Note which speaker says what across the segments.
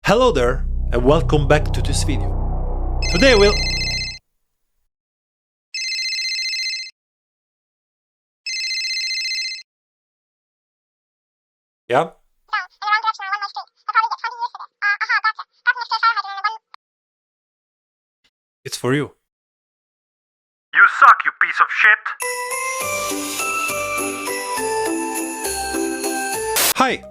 Speaker 1: Hello there and welcome back to this video. Today we'll... Yeah? It's for you.
Speaker 2: You suck, you piece of shit!
Speaker 1: Hi!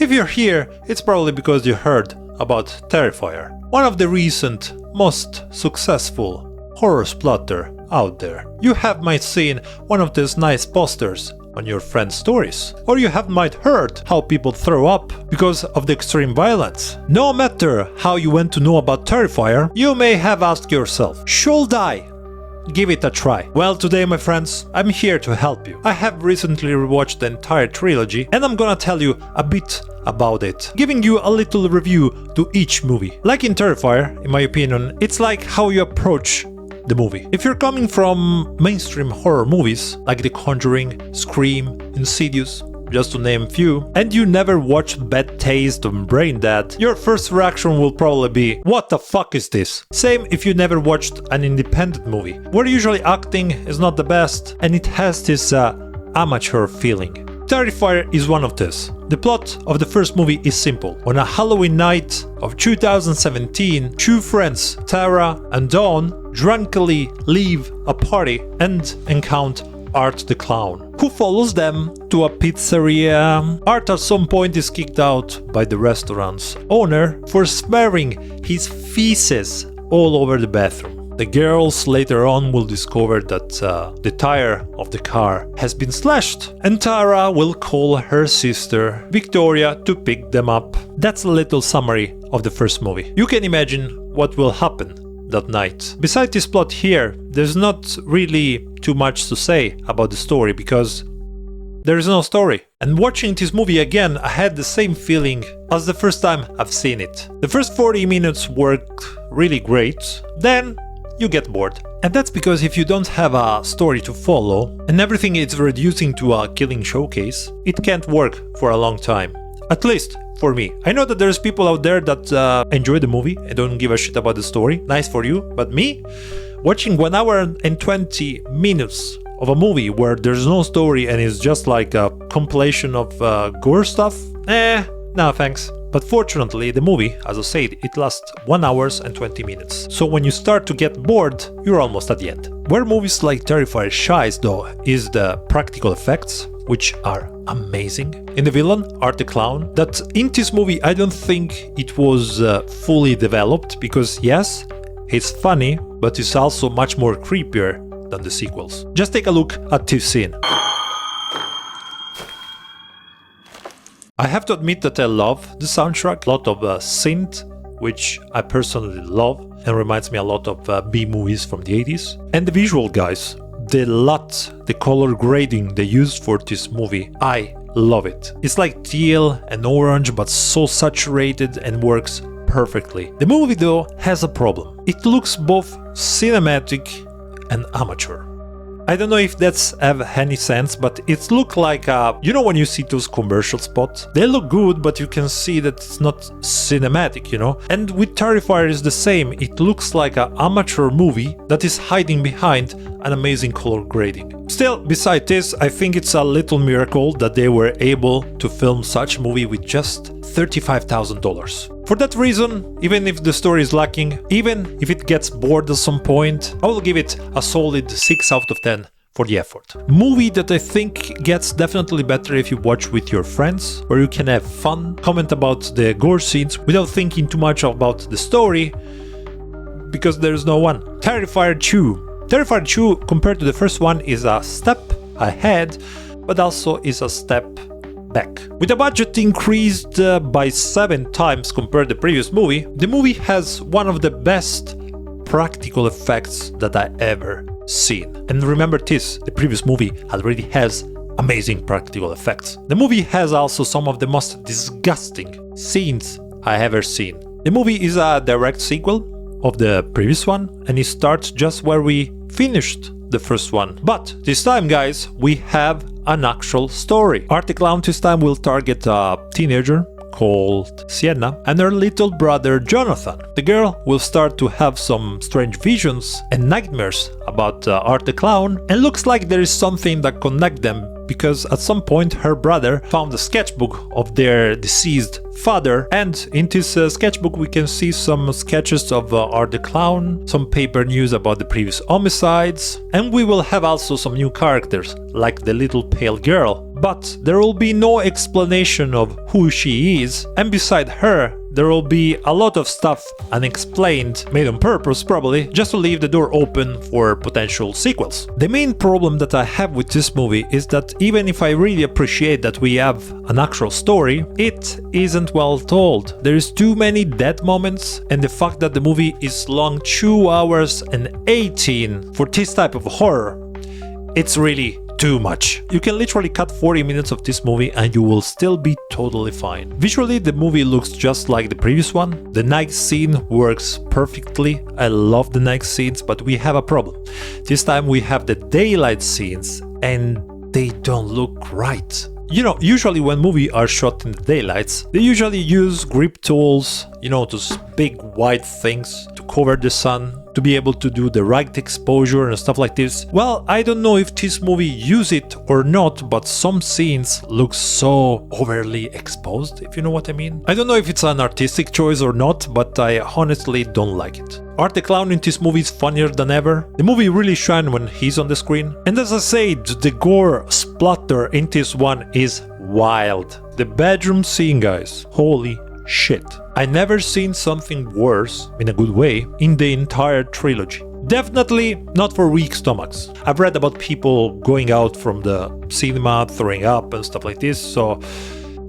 Speaker 1: If you're here, it's probably because you heard about Terrifier, one of the recent most successful horror splatter out there. You have might seen one of these nice posters on your friends' stories, or you have might heard how people throw up because of the extreme violence. No matter how you went to know about Terrifier, you may have asked yourself, should I give it a try? Well, today, my friends, I'm here to help you. I have recently rewatched the entire trilogy and I'm gonna tell you a bit about it, giving you a little review to each movie. Like in Terrifier, in my opinion, it's like how you approach the movie. If you're coming from mainstream horror movies like The Conjuring, Scream, Insidious, just to name a few, and you never watched Bad Taste or Brain Dead, your first reaction will probably be, what the fuck is this? Same if you never watched an independent movie, where usually acting is not the best and it has this amateur feeling. Terrifier is one of this. The plot of the first movie is simple. On a Halloween night of 2017, two friends, Tara and Dawn, drunkenly leave a party and encounter Art the Clown, who follows them to a pizzeria. Art at some point is kicked out by the restaurant's owner for smearing his feces all over the bathroom. The girls later on will discover that the tire of the car has been slashed, and Tara will call her sister Victoria to pick them up. That's a little summary of the first movie. You can imagine what will happen that night. Besides this plot here, there's not really too much to say about the story because there is no story. And watching this movie again, I had the same feeling as the first time I've seen it. The first 40 minutes worked really great, then you get bored. And that's because if you don't have a story to follow and everything is reducing to a killing showcase, it can't work for a long time. At least for me. I know that there's people out there that enjoy the movie and don't give a shit about the story. Nice for you. But me, watching 1 hour and 20 minutes of a movie where there's no story and it's just like a compilation of gore stuff, no thanks. But fortunately, the movie, as I said, it lasts 1 hour and 20 minutes. So when you start to get bored, you're almost at the end. Where movies like Terrifier shines though is the practical effects, which are amazing. In the villain, Art the Clown, that in this movie I don't think it was fully developed because yes, he's funny, but he's also much more creepier than the sequels. Just take a look at this scene. I have to admit that I love the soundtrack, a lot of synth, which I personally love and reminds me a lot of B-movies from the 80s. And the visual guys, the color grading they used for this movie, I love it. It's like teal and orange but so saturated and works perfectly. The movie though has a problem. It looks both cinematic and amateur. I don't know if that's have any sense, but it looks like, you know when you see those commercial spots? They look good, but you can see that it's not cinematic, you know? And with Terrifier is the same, it looks like an amateur movie that is hiding behind an amazing color grading. Still, beside this, I think it's a little miracle that they were able to film such a movie with just $35,000. For that reason, even if the story is lacking, even if it gets bored at some point, I will give it a solid 6 out of 10 for the effort. Movie that I think gets definitely better if you watch with your friends, where you can have fun, comment about the gore scenes without thinking too much about the story, because there's no one. Terrifier 2. Terrifier 2, compared to the first one, is a step ahead, but also is a step back. With the budget increased by 7 times compared to the previous movie, the movie has one of the best practical effects that I ever seen. And remember this, the previous movie already has amazing practical effects. The movie has also some of the most disgusting scenes I ever seen. The movie is a direct sequel of the previous one and it starts just where we finished the first one. But this time, guys, we have an actual story. Art the Clown this time will target a teenager called Sienna and her little brother Jonathan. The girl will start to have some strange visions and nightmares about Art the Clown, and looks like there is something that connects them, because at some point her brother found a sketchbook of their deceased father, and in this sketchbook we can see some sketches of Art the Clown, some paper news about the previous homicides, and we will have also some new characters like the little pale girl, but there will be no explanation of who she is, and beside her there will be a lot of stuff unexplained, made on purpose probably, just to leave the door open for potential sequels. The main problem that I have with this movie is that even if I really appreciate that we have an actual story, it isn't well told. There is too many dead moments, and the fact that the movie is long 2 hours and 18 for this type of horror, it's really too much. You can literally cut 40 minutes of this movie and you will still be totally fine. Visually, the movie looks just like the previous one. The night scene works perfectly. I love the night scenes, but we have a problem. This time we have the daylight scenes and they don't look right. You know, usually when movies are shot in the daylights, they usually use grip tools, you know, those big wide things to cover the sun, to be able to do the right exposure and stuff like this. Well, I don't know if this movie use it or not, but some scenes look so overly exposed, if you know what I mean. I don't know if it's an artistic choice or not, but I honestly don't like it. Art the Clown in this movie is funnier than ever. The movie really shines when he's on the screen. And as I said, the gore splatter in this one is wild. The bedroom scene, guys, holy shit. I never seen something worse, in a good way, in the entire trilogy. Definitely not for weak stomachs. I've read about people going out from the cinema, throwing up and stuff like this, so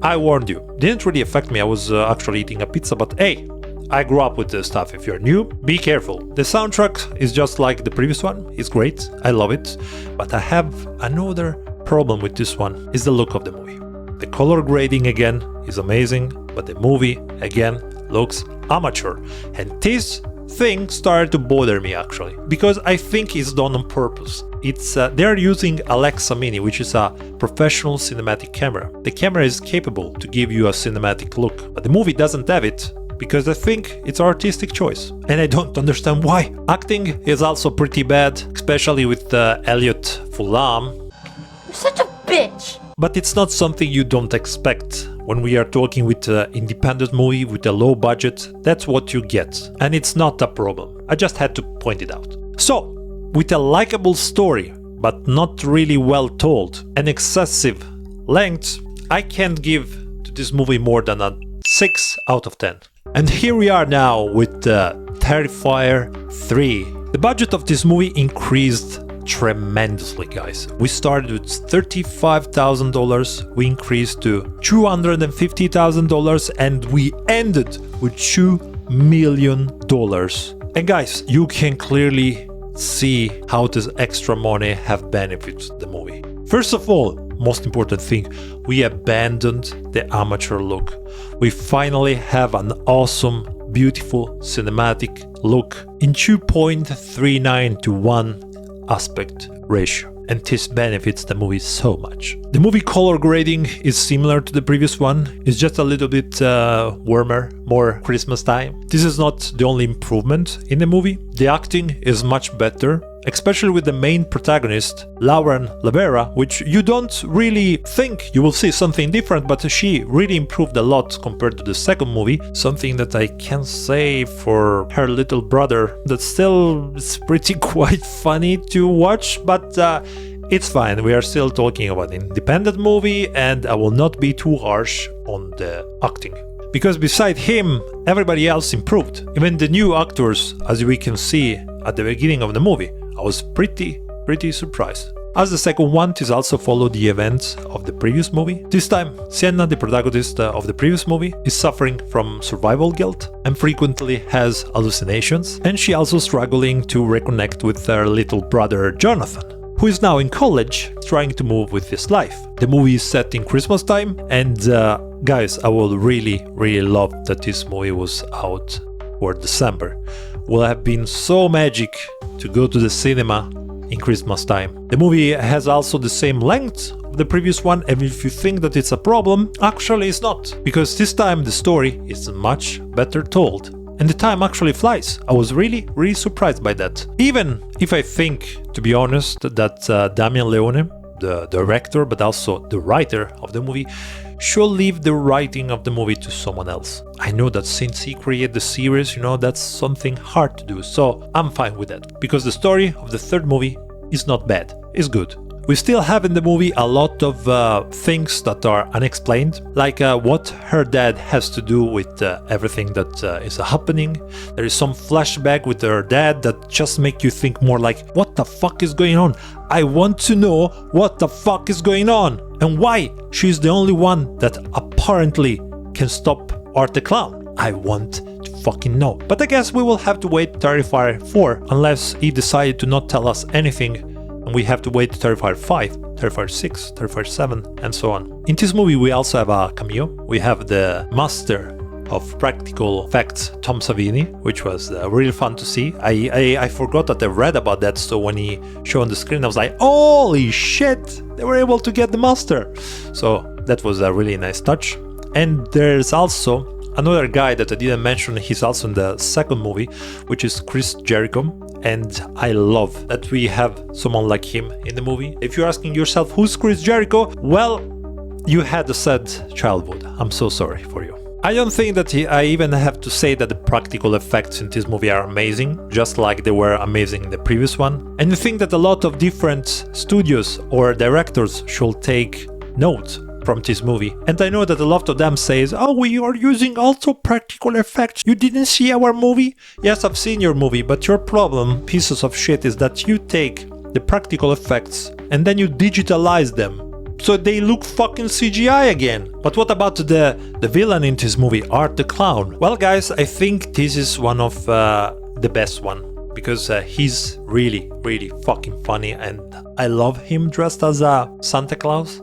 Speaker 1: I warned you. Didn't really affect me, I was actually eating a pizza, but hey, I grew up with this stuff. If you're new, be careful. The soundtrack is just like the previous one, it's great, I love it, but I have another problem with this one, is the look of the movie. The color grading again is amazing, but the movie again looks amateur, and this thing started to bother me actually, because I think it's done on purpose. It's they're using Alexa Mini, which is a professional cinematic camera. The camera is capable to give you a cinematic look, but the movie doesn't have it, because I think it's an artistic choice, and I don't understand why. Acting is also pretty bad, especially with Elliot Fulham.
Speaker 3: You're such a bitch!
Speaker 1: But it's not something you don't expect. When we are talking with an independent movie with a low budget, that's what you get. And it's not a problem. I just had to point it out. So, with a likable story, but not really well told, and excessive length, I can't give to this movie more than a 6 out of 10. And here we are now with Terrifier 3. The budget of this movie increased tremendously, guys. We started with $35,000, we increased to $250,000, and we ended with $2 million. And guys, you can clearly see how this extra money have benefited the movie. First of all, most important thing, we abandoned the amateur look. We finally have an awesome, beautiful cinematic look in 2.39 to 1 aspect ratio, and this benefits the movie so much. The movie color grading is similar to the previous one, it's just a little bit warmer, more Christmas time. This is not the only improvement in the movie. The acting is much better, especially with the main protagonist, Lauren Lavera, which you don't really think you will see something different, but she really improved a lot compared to the second movie. Something that I can say for her little brother, that still is pretty quite funny to watch, but it's fine. We are still talking about an independent movie, and I will not be too harsh on the acting. Because beside him, everybody else improved. Even the new actors, as we can see at the beginning of the movie. I was pretty surprised. As the second one, this also followed the events of the previous movie. This time, Sienna, the protagonist of the previous movie, is suffering from survival guilt and frequently has hallucinations, and she also struggling to reconnect with her little brother Jonathan, who is now in college trying to move with his life. The movie is set in Christmas time, and guys, I would really love that this movie was out for December. Will have been so magic to go to the cinema in Christmas time. The movie has also the same length of the previous one, and if you think that it's a problem, actually it's not. Because this time the story is much better told. And the time actually flies. I was really surprised by that. Even if I think, to be honest, that Damien Leone, the director but also the writer of the movie, should leave the writing of the movie to someone else. I know that since he created the series, that's something hard to do, so I'm fine with that. Because the story of the third movie is not bad, it's good. We still have in the movie a lot of things that are unexplained, like what her dad has to do with everything that is happening. There is some flashback with her dad that just make you think more like, what the fuck is going on? I want to know what the fuck is going on and why she's the only one that apparently can stop Art the Clown. I want to fucking know. But I guess we will have to wait Terrifier 4 unless he decided to not tell us anything. And we have to wait Terrifier 5, Terrifier 6, Terrifier 7, and so on. In this movie we also have a cameo. We have the master of practical effects, Tom Savini, which was really fun to see. I forgot that I read about that, so when he showed on the screen I was like, holy shit, they were able to get the master. So that was a really nice touch. And there's also another guy that I didn't mention, he's also in the second movie, which is Chris Jericho. And I love that we have someone like him in the movie. If you're asking yourself, who's Chris Jericho? Well, you had a sad childhood. I'm so sorry for you. I don't think that I even have to say that the practical effects in this movie are amazing, just like they were amazing in the previous one. And I think that a lot of different studios or directors should take note from this movie. And I know that a lot of them says, oh, we are using also practical effects. You didn't see our movie? Yes, I've seen your movie, but your problem, pieces of shit, is that you take the practical effects and then you digitalize them. So they look fucking CGI again. But what about the villain in this movie, Art the Clown? Well, guys, I think this is one of the best one. Because he's really fucking funny and I love him dressed as a Santa Claus.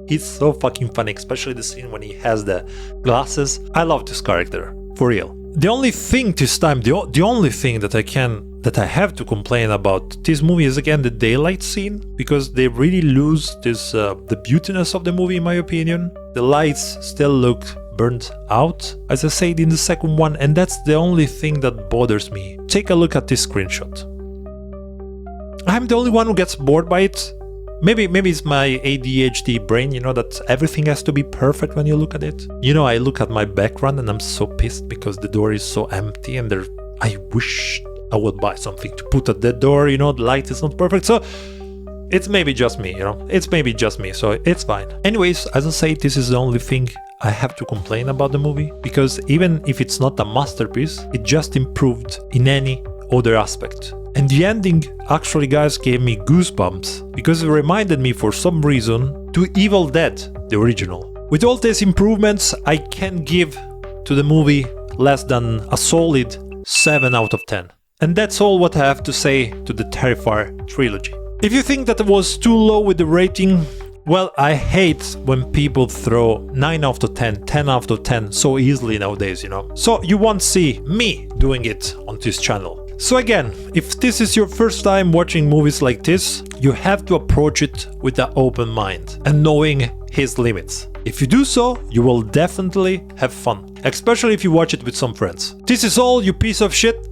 Speaker 1: He's so fucking funny, especially the scene when he has the glasses. I love this character, for real. The only thing this time, the only thing that I have to complain about this movie is again the daylight scene, because they really lose this the beautiness of the movie in my opinion. The lights still look burnt out, as I said in the second one, and that's the only thing that bothers me. Take a look at this screenshot. I'm the only one who gets bored by it. Maybe it's my ADHD brain, that everything has to be perfect when you look at it. I look at my background and I'm so pissed because the door is so empty and I wish I would buy something to put at the door, the light is not perfect. So it's maybe just me, it's maybe just me, so it's fine. Anyways, as I say, this is the only thing I have to complain about the movie, because even if it's not a masterpiece, it just improved in any other aspect. And the ending actually, guys, gave me goosebumps, because it reminded me for some reason to Evil Dead, the original. With all these improvements, I can give to the movie less than a solid 7 out of 10. And that's all what I have to say to the Terrifier Trilogy. If you think that it was too low with the rating, well, I hate when people throw 9 out of 10, 10 out of 10 so easily nowadays, So you won't see me doing it on this channel. So again, if this is your first time watching movies like this, you have to approach it with an open mind and knowing his limits. If you do so, you will definitely have fun, especially if you watch it with some friends. This is all, you piece of shit.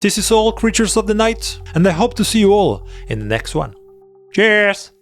Speaker 1: This is all, creatures of the night, and I hope to see you all in the next one. Cheers!